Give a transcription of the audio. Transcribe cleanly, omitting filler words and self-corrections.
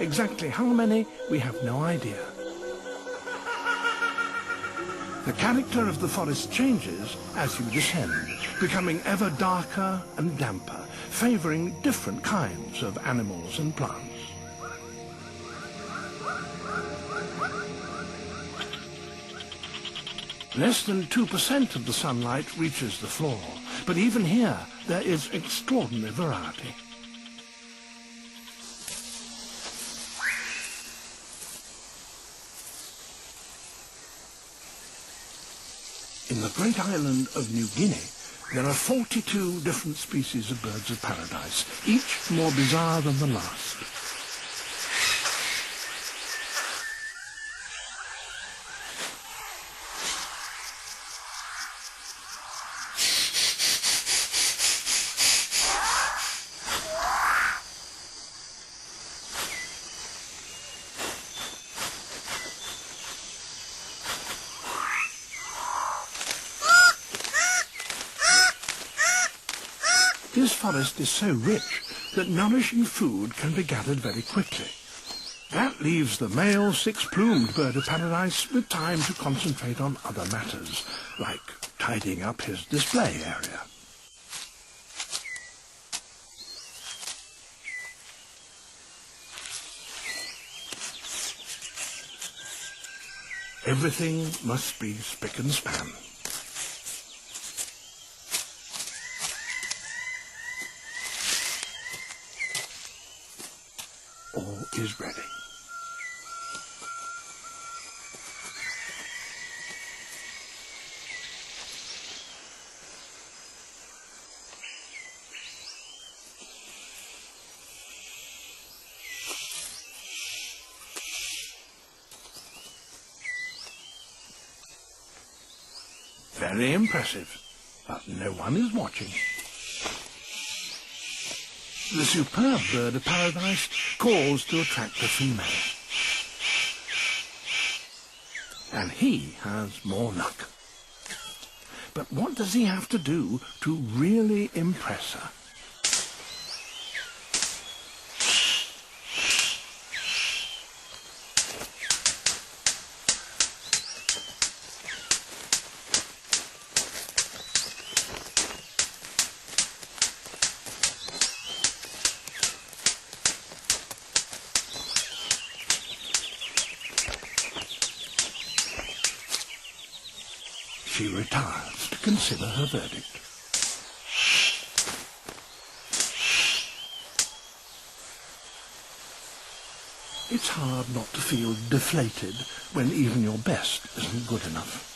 Exactly how many, we have no idea. The character of the forest changes as you descend, becoming ever darker and damper, favouring different kinds of animals and plants. Less than 2% of the sunlight reaches the floor, but even here there is extraordinary variety. In the great island of New Guinea, there are 42 different species of birds of paradise, each more bizarre than the last. This forest is so rich that nourishing food can be gathered very quickly. That leaves the male six-plumed bird of paradise with time to concentrate on other matters, like tidying up his display area. Everything must be spick and span. All is ready. Very impressive, but no one is watching. The superb bird of paradise calls to attract the female. And he has more luck. But what does he have to do to really impress her? She retires to consider her verdict. It's hard not to feel deflated when even your best isn't good enough.